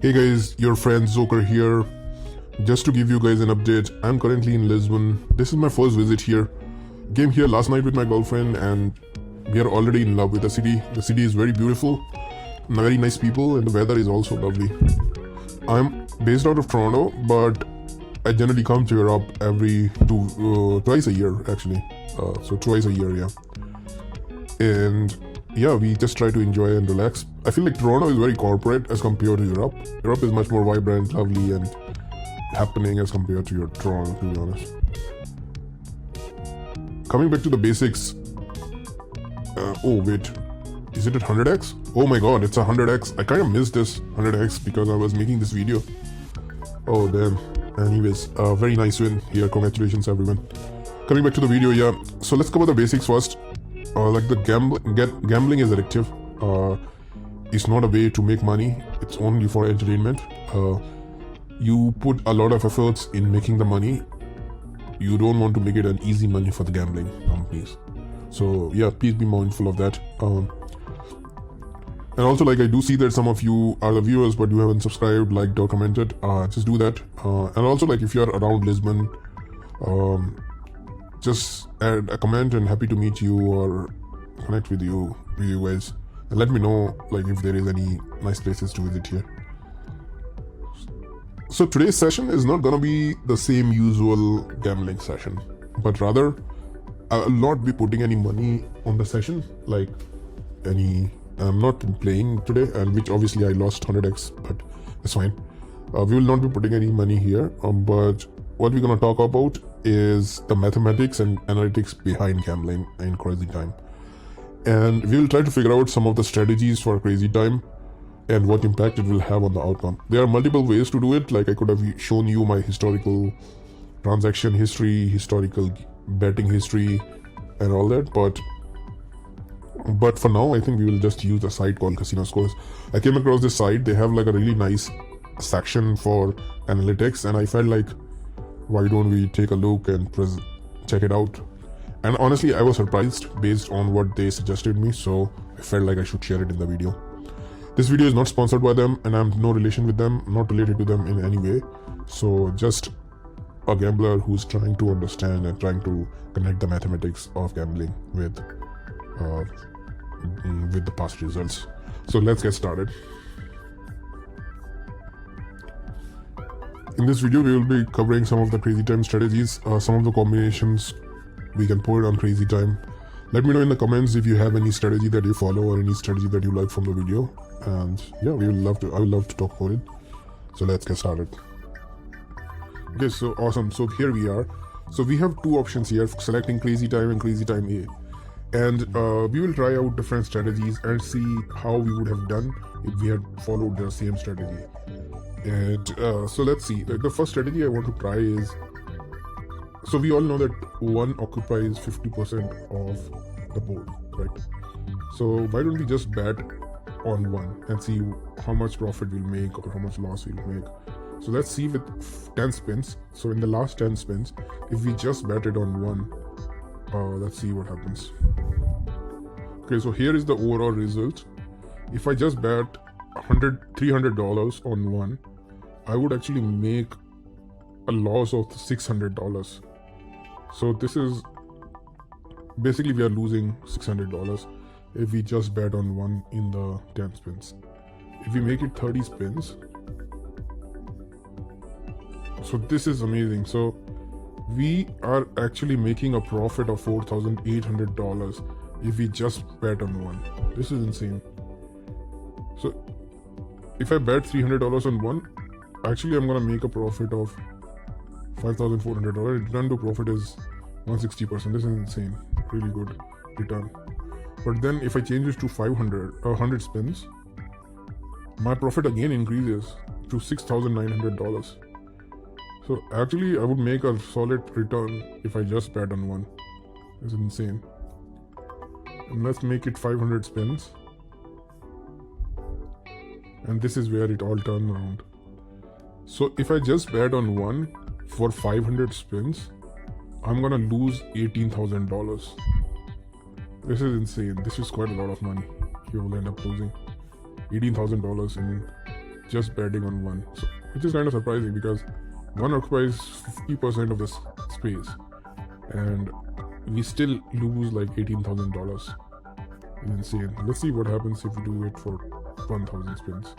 Hey guys, your friend Zoker here. Just to give you guys an update, I'm currently in Lisbon. This is my first visit here. Came here last night with my girlfriend and we are already in love with the city. The city is very beautiful, very nice people, and the weather is also lovely. I'm based out of Toronto, but I generally come to Europe twice a year actually. So twice a year, yeah. And yeah, we just try to enjoy and relax. I feel like Toronto is very corporate as compared to Europe. Europe is much more vibrant, lovely, and happening as compared to your Toronto, to be honest. Coming back to the basics. Oh wait, is it at 100x? Oh my god, it's 100x. I kind of missed this 100x because I was making this video. Oh damn. Anyways, very nice win here. Congratulations everyone. Coming back to the video, yeah. So let's cover the basics first. Like the gambling is addictive. It's not a way to make money. It's only for entertainment. You put a lot of efforts in making the money. You don't want to make it an easy money for the gambling companies. So yeah, please be mindful of that. And also, like, I do see that some of you are the viewers, but you haven't subscribed, liked, or commented. Just do that. And also, like, if you're around Lisbon, just add a comment and happy to meet you or connect with you guys, and let me know like if there is any nice places to visit here. So today's session is not gonna be the same usual gambling session, but rather I will not be putting any money on the session. I'm not playing today, and which obviously I lost 100x, but that's fine. We will not be putting any money here, but what we're gonna talk about is the mathematics and analytics behind gambling in crazytime, and we will try to figure out some of the strategies for crazytime and what impact it will have on the outcome. There are multiple ways to do it. Like, I could have shown you my historical transaction history, historical betting history, and all that, but for now I think we will just use a site called Casino Scores. I came across this site. They have like a really nice section for analytics, and I felt like, why don't we take a look and check it out? And honestly, I was surprised based on what they suggested me, so I felt like I should share it in the video. This video is not sponsored by them, and I'm no relation with them, not related to them in any way. So just a gambler who's trying to understand and trying to connect the mathematics of gambling with the past results. So let's get started. In this video, we will be covering some of the crazytime strategies, some of the combinations we can put on crazytime. Let me know in the comments if you have any strategy that you follow or any strategy that you like from the video. And yeah, I would love to talk about it. So let's get started. Okay, so awesome. So here we are. So we have two options here, selecting crazytime and crazytime A. And we will try out different strategies and see how we would have done if we had followed the same strategy. And so let's see. Like, the first strategy I want to try is, so we all know that 1 occupies 50% of the board, right? So why don't we just bet on 1 and see how much profit we'll make or how much loss we'll make. So let's see with 10 spins. So in the last 10 spins, if we just betted on 1, let's see what happens. Okay, so here is the overall result. If I just bet $300 on 1, I would actually make a loss of $600. So this is basically, we are losing $600 if we just bet on 1 in the 10 spins. If we make it 30 spins, so this is amazing. So we are actually making a profit of $4,800 if we just bet on 1. This is insane. So if I bet $300 on 1, actually I'm gonna make a profit of $5,400. Return to profit is 160%. This is insane. Really good return. But then if I change this to 100 spins, my profit again increases to $6,900. So actually I would make a solid return if I just bet on 1. This is insane. And let's make it 500 spins. And this is where it all turns around. So if I just bet on 1 for 500 spins, I'm gonna lose $18,000. This is insane. This is quite a lot of money. You will end up losing $18,000 in just betting on one, so, which is kind of surprising because one occupies 50% of this space, and we still lose like $18,000. It's insane. Let's see what happens if we do it for 1,000 spins.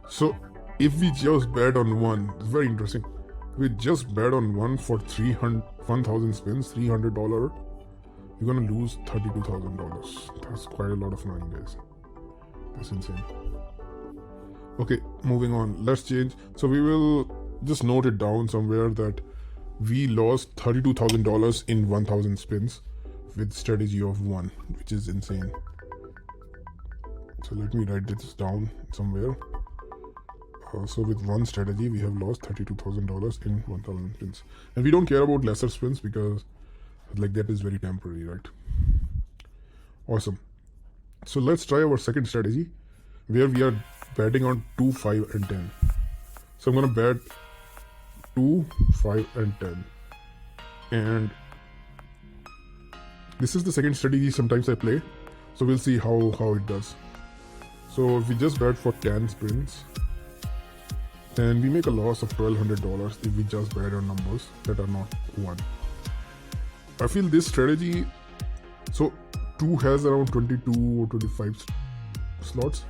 So if we just bet on one, it's very interesting. We just bet on one for 1,000 spins, $300. You're gonna lose $32,000. That's quite a lot of money, guys. That's insane. Okay, moving on. Let's change. So we will just note it down somewhere that we lost $32,000 in 1,000 spins with strategy of 1, which is insane. So let me write this down somewhere. So with one strategy, we have lost $32,000 in 1,000 spins, and we don't care about lesser spins because, like, that is very temporary, right? Awesome. So let's try our second strategy, where we are betting on 2, 5, and 10. So I'm gonna bet 2, 5, and 10, and this is the second strategy sometimes I play. So we'll see how it does. So if we just bet for 10 spins, then we make a loss of $1,200 if we just bet on numbers that are not 1. I feel this strategy, so 2 has around 22 or 25 slots,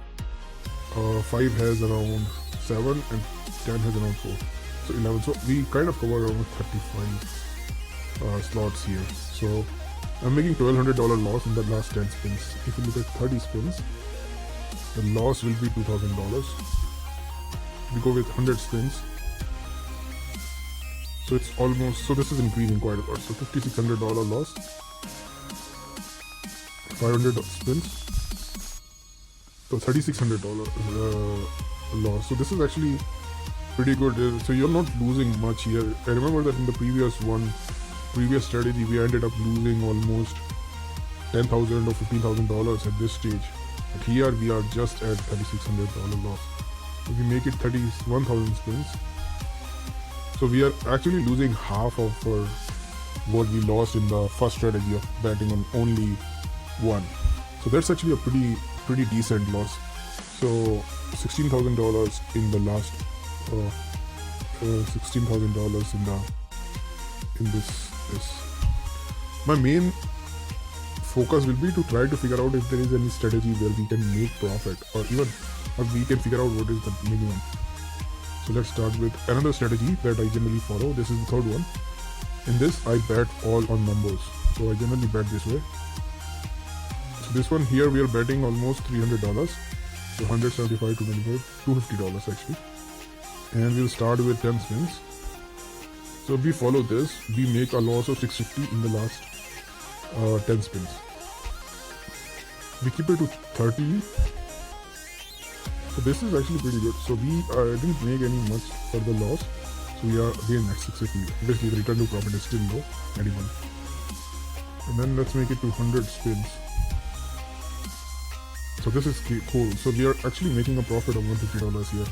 5 has around 7, and 10 has around 4, so 11. So we kind of cover around 35 slots here. So I'm making $1,200 loss in the last 10 spins. If you look at 30 spins, the loss will be $2,000. We go with 100 spins, so it's almost, so this is increasing quite a lot. So $5,600 loss, 500 spins, so $3,600 loss. So this is actually pretty good. So you're not losing much here. I remember that in the previous strategy, we ended up losing almost $10,000 or $15,000 at this stage. But here we are just at $3,600 loss. If we make it 31,000 spins, so we are actually losing half of what we lost in the first strategy of betting on only one. So that's actually a pretty decent loss. So $16,000 in the last $16,000 in this. My main focus will be to try to figure out if there is any strategy where we can make profit, or we can figure out what is the minimum. So let's start with another strategy that I generally follow. This is the third one. In this, I bet all on numbers. So I generally bet this way. So this one here, we are betting almost $300. So 175 to 25, $250 actually. And we'll start with 10 spins. So if we follow this, we make a loss of $650 in the last 10 spins. We keep it to 30. So this is actually pretty good. So we didn't make any much further loss. So we are again at 650. Obviously the return to profit is still low, 91. And then let's make it to 100 spins. So this is cool. So we are actually making a profit of $150 here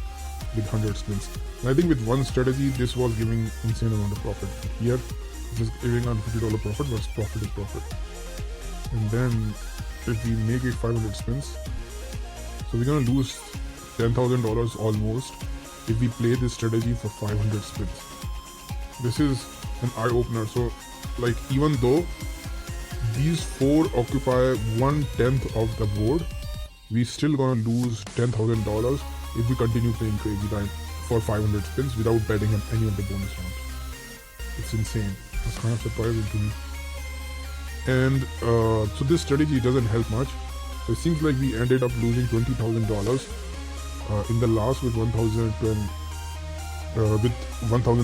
with 100 spins. And I think with one strategy, this was giving insane amount of profit. Here, just giving a $50 profit, but profit is profit. And then if we make it 500 spins, so we're gonna lose $10,000 almost if we play this strategy for 500 spins. This is an eye-opener. So like, even though these 4 occupy 1/10 of the board, we still gonna lose $10,000 if we continue playing Crazy Time for 500 spins without betting on any of the bonus rounds. It's insane. It's kind of surprising to me. And so this strategy doesn't help much. So it seems like we ended up losing $20,000 in the last with 1,000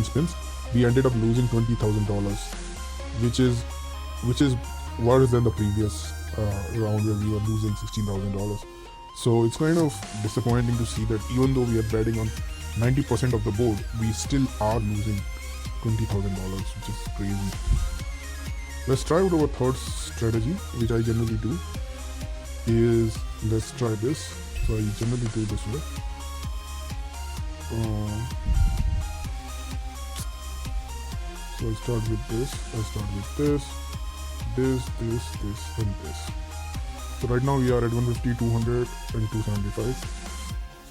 spins. We ended up losing $20,000, which is worse than the previous round where we were losing $16,000. So it's kind of disappointing to see that even though we are betting on 90% of the board, we still are losing $20,000, which is crazy. Let's try out our third strategy, which I generally do. Is let's try this. So I generally do this way. So I start with this. I start with this, and this. So right now we are at 150, 200 and 275.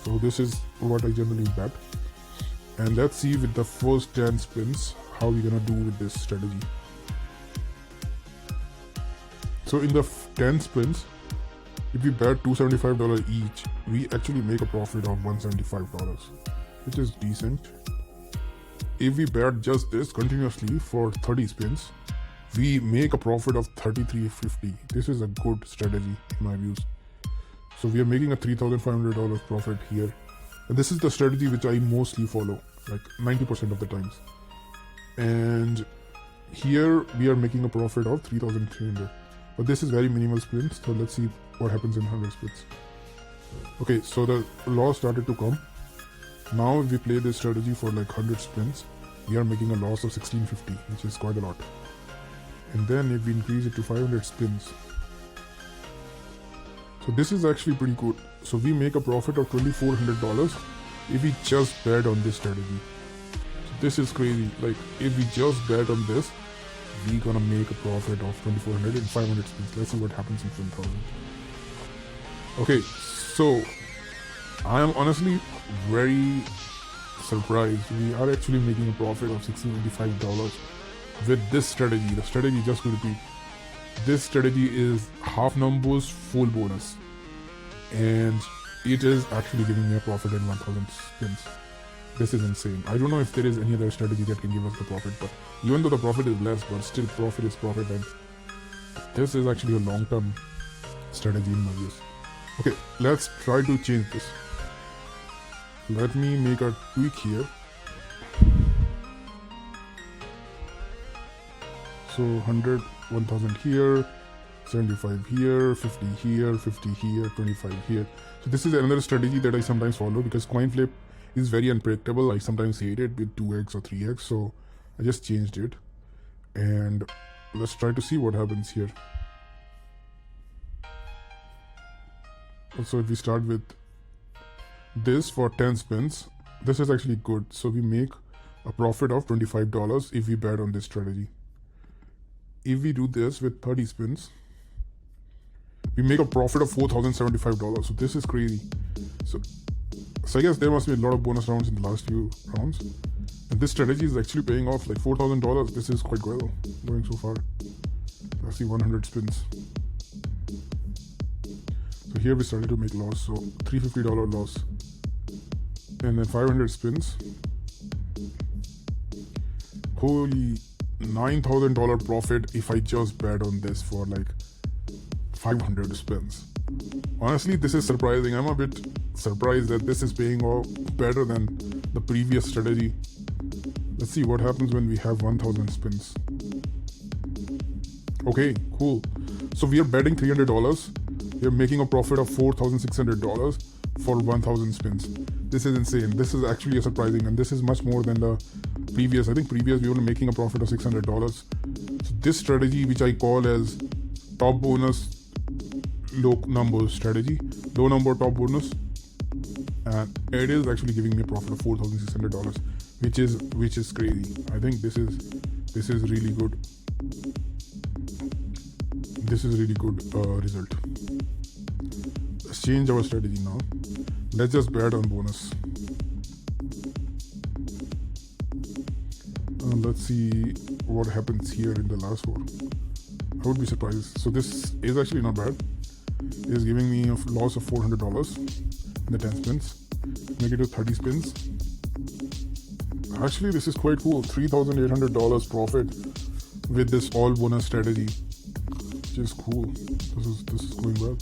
So this is what I generally bet. And let's see with the first 10 spins how we're gonna do with this strategy. So in the 10 spins, if we bet $275 each, we actually make a profit of $175, which is decent. If we bet just this continuously for 30 spins, we make a profit of $33.50. This is a good strategy in my views. So we are making a $3,500 profit here. And this is the strategy which I mostly follow, like 90% of the times. And here we are making a profit of $3,300. But this is very minimal spins, so let's see what happens in 100 spins. Okay, so the loss started to come. Now if we play this strategy for like 100 spins, we are making a loss of $16.50, which is quite a lot. And then if we increase it to 500 spins, so this is actually pretty good. So we make a profit of $2,400 if we just bet on this strategy. So this is crazy. Like if we just bet on this, we're gonna make a profit of $2,400 in 500 spins. Let's see what happens in 10,000. Okay, so I am honestly very surprised. We are actually making a profit of $1,685 with this strategy. The strategy, just to repeat, this strategy is half numbers, full bonus, and it is actually giving me a profit in 1,000 spins. This is insane. I don't know if there is any other strategy that can give us the profit, but even though the profit is less, but still profit is profit, and this is actually a long-term strategy in my views. Okay, let's try to change this. Let me make a tweak here. So 100, 1000 here, 75 here, 50 here, 50 here, 25 here. So this is another strategy that I sometimes follow because coin flip is very unpredictable. I sometimes hate it with 2x or 3x, so I just changed it. And let's try to see what happens here. So if we start with this for 10 spins, this is actually good. So we make a profit of $25 if we bet on this strategy. If we do this with 30 spins, we make a profit of $4,075. So this is crazy. So I guess there must be a lot of bonus rounds in the last few rounds. And this strategy is actually paying off, like $4,000. This is quite well going so far. Let's see 100 spins. So here we started to make loss, so $350 loss. And then 500 spins. Holy $9,000 profit if I just bet on this for like 500 spins. Honestly, this is surprising. I'm a bit surprised that this is paying off better than the previous strategy. Let's see what happens when we have 1000 spins. Okay, cool. So we are betting $300. We are making a profit of $4,600 for 1000 spins. This is insane. This is actually surprising, and this is much more than the previous. I think previous we were making a profit of $600. So this strategy, which I call as top bonus, low number strategy, low number top bonus, and it is actually giving me a profit of $4,600, which is crazy. I think this is really good. This is really good result. Let's change our strategy now. Let's just bet on bonus. Let's see what happens here in the last four. I would be surprised. So this is actually not bad. It is giving me a loss of $400 in the 10 spins. Make it to 30 spins. Actually, this is quite cool. $3,800 profit with this all bonus strategy, which is cool. This is going well.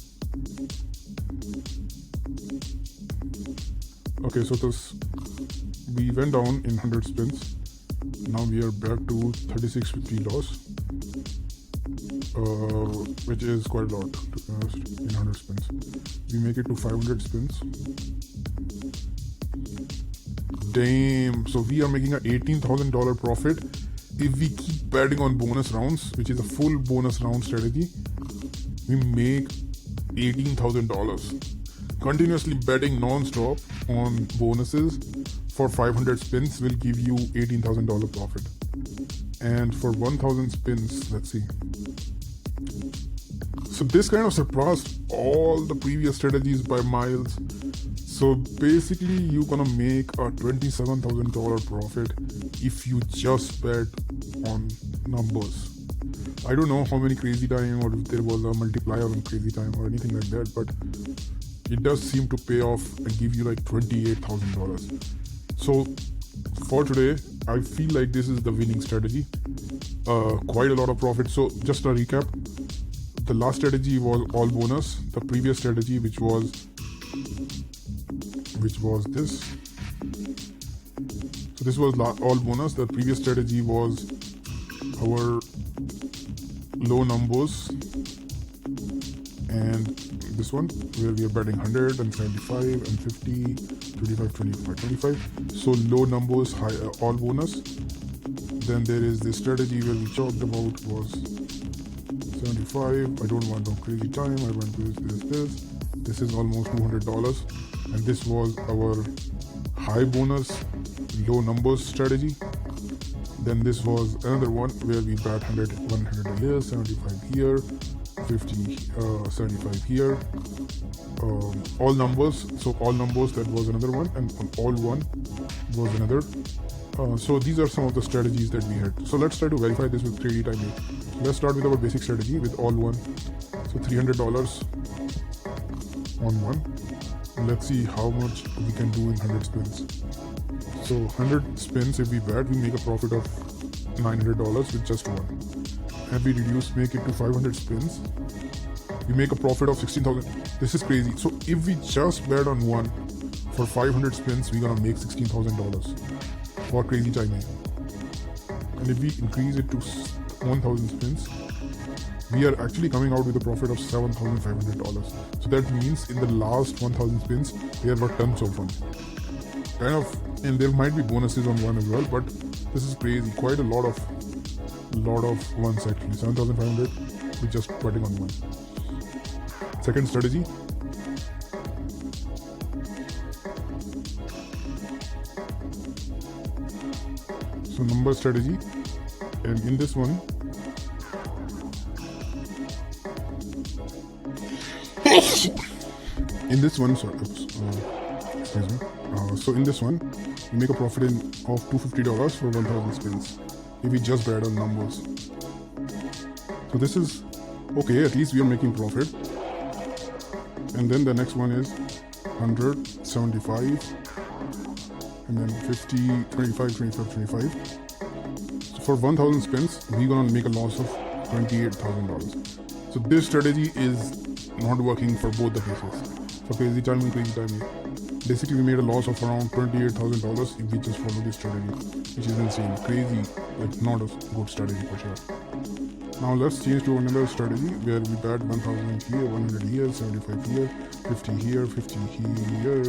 Okay, so we went down in 100 spins. Now we are back to $36.50 loss, which is quite a lot to be honest, in 100 spins. We make it to 500 spins. Damn, so we are making an $18,000 profit if we keep betting on bonus rounds, which is a full bonus round strategy. We make $18,000. Continuously betting non-stop on bonuses for 500 spins will give you $18,000 profit. And for 1000 spins, let's see. So this kind of surpassed all the previous strategies by miles. So basically you're gonna make a $27,000 profit if you just bet on numbers. I don't know how many crazy time or if there was a multiplier on crazy time or anything like that, but it does seem to pay off and give you like $28,000. So for today, I feel like this is the winning strategy. Quite a lot of profit. So just a recap, the last strategy was all bonus. The previous strategy, which was this. So this was all bonus. The previous strategy was our low numbers, and this one where we are betting 100 and 75 and 50, 25, 25, 25. So low numbers, high, all bonus. Then there is this strategy where we talked about was 75. I don't want no crazy time. I want this. This is almost $200, and this was our high bonus, low numbers strategy. Then this was another one where we bet 100 here, 75 here, 50, 75 here. All numbers. So all numbers, that was another one, and all one was another. So these are some of the strategies that we had. So let's try to verify this with crazytime. Let's start with our basic strategy with all one. So $300 on one. Let's see how much we can do in 100 spins. So 100 spins, if we bet, we make a profit of $900 with just one. And we make it to 500 spins, we make a profit of 16,000. This is crazy. So if we just bet on one for 500 spins, we're gonna make $16,000 for crazy timing. And if we increase it to 1,000 spins, we are actually coming out with a profit of $7,500. So that means in the last 1,000 spins, there were tons of fun. And there might be bonuses on one as well, but this is crazy. Quite a lot of ones actually. 7,500 with just betting on one. Second strategy. So number strategy, and in this one, so in this one, we make a profit of $250 for 1,000 spins if we just bet on numbers. So this is okay, at least we are making profit. And then the next one is 100, 75, and then 50, 25, 25, 25. So for 1,000 spins, we're gonna make a loss of $28,000. So this strategy is not working for both the cases, for crazy time and crazy timing. Basically, we made a loss of around $28,000 if we just follow this strategy, which is insane, crazy, like not a good strategy for sure. Now let's change to another strategy where we bet 1,000 here, 100 here, 75 here, 50 here, 50 here,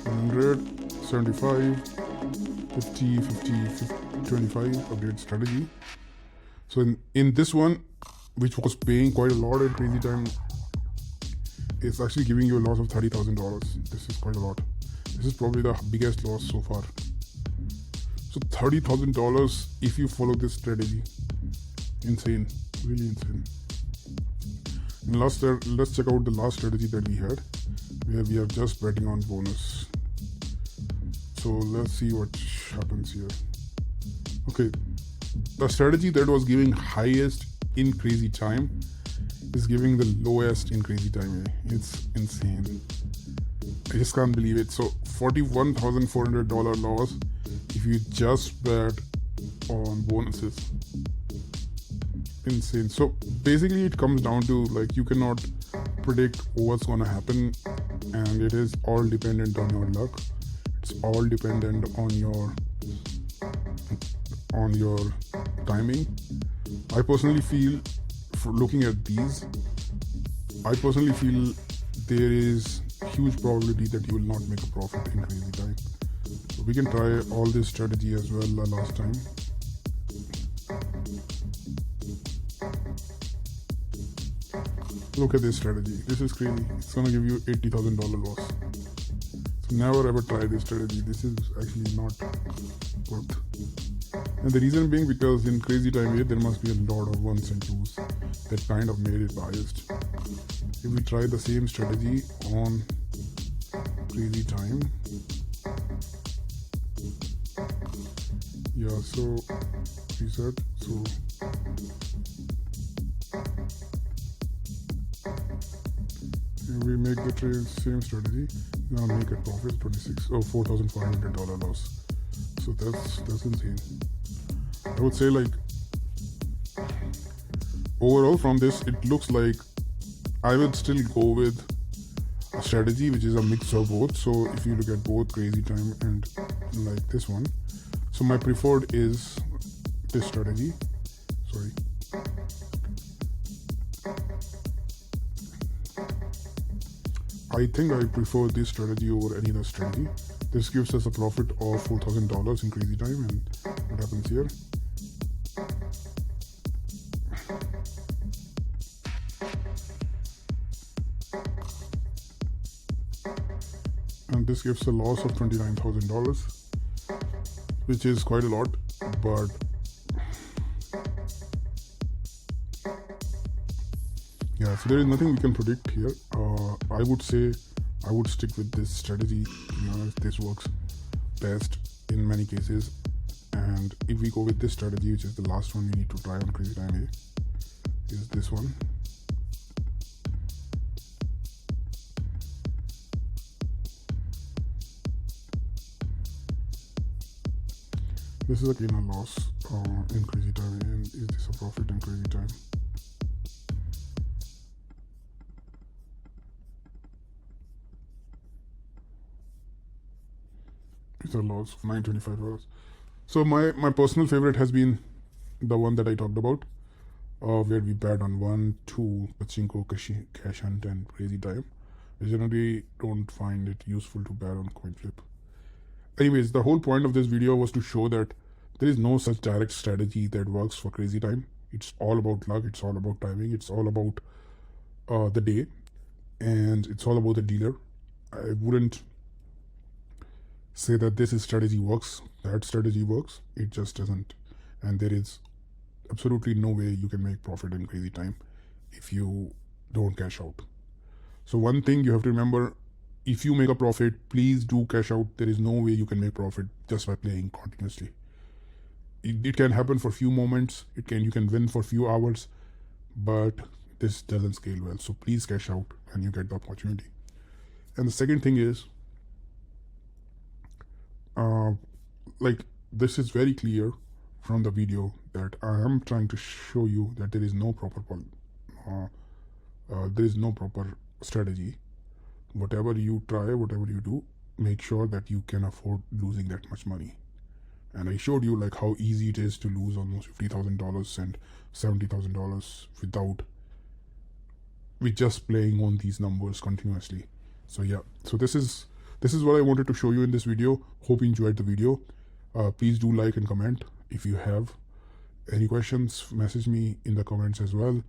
100, 75, 50, 50, 50, 25, update strategy. So in this one, which was paying quite a lot at crazy time, it's actually giving you a loss of $30,000. This is quite a lot. This is probably the biggest loss so far. So $30,000 if you follow this strategy. Insane, really insane. And let's check out the last strategy that we had, where we are just betting on bonus. So let's see what happens here. Okay, the strategy that was giving highest in crazy time is giving the lowest in crazy time. It's insane. I just can't believe it. So $41,400 loss if you just bet on bonuses. Insane. So basically it comes down to, like, you cannot predict what's gonna happen, and it is all dependent on your luck. It's all dependent on your timing. I personally feel, for looking at these, I personally feel there is huge probability that you will not make a profit in crazy time. So we can try all this strategy as well last time. Look at this strategy. This is crazy. It's gonna give you $80,000 loss. So never ever try this strategy. This is actually not worth. And the reason being because in crazy time here there must be a lot of ones and twos. that kind of made it biased. If we try the same strategy on crazy time, yeah, so reset, so we make the same strategy, now make a profit $4,500 loss. So that's insane. I would say, like, overall from this it looks like I would still go with a strategy which is a mix of both. So if you look at both crazy time and like this one, so my preferred is this strategy. Sorry, I think I prefer this strategy over any other strategy. This gives us a profit of $4,000 in crazy time, and what happens here? And this gives a loss of $29,000, which is quite a lot, but yeah, so there is nothing we can predict here. I would say I would stick with this strategy. You know, this works best in many cases. And if we go with this strategy, which is the last one we need to try on crazy time A, is this one. This is again a loss in crazy time, and is this a profit in crazy time? It's a loss of $925. So my personal favorite has been the one that I talked about, where we bet on 1, 2, pachinko, cash hunt, and crazy time. I generally don't find it useful to bet on coin flip. Anyways, the whole point of this video was to show that there is no such direct strategy that works for crazy time. It's all about luck, it's all about timing, it's all about the day, and it's all about the dealer. I wouldn't say that this strategy works, that strategy works. It just doesn't. And there is absolutely no way you can make profit in crazy time if you don't cash out. So one thing you have to remember, if you make a profit, please do cash out. There is no way you can make profit just by playing continuously. It can happen for few moments, you can win for few hours, but this doesn't scale well. So please cash out when you get the opportunity. And the second thing is, like, this is very clear from the video that I am trying to show you that there is no proper strategy. Whatever you try, whatever you do, make sure that you can afford losing that much money. And I showed you like how easy it is to lose almost $50,000 and $70,000 with just playing on these numbers continuously. So yeah, so this is what I wanted to show you in this video. Hope you enjoyed the video. Please do like and comment. If you have any questions, message me in the comments as well.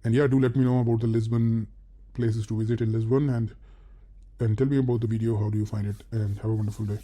And yeah, do let me know about the Lisbon places to visit in Lisbon, and tell me about the video. How do you find it? And have a wonderful day.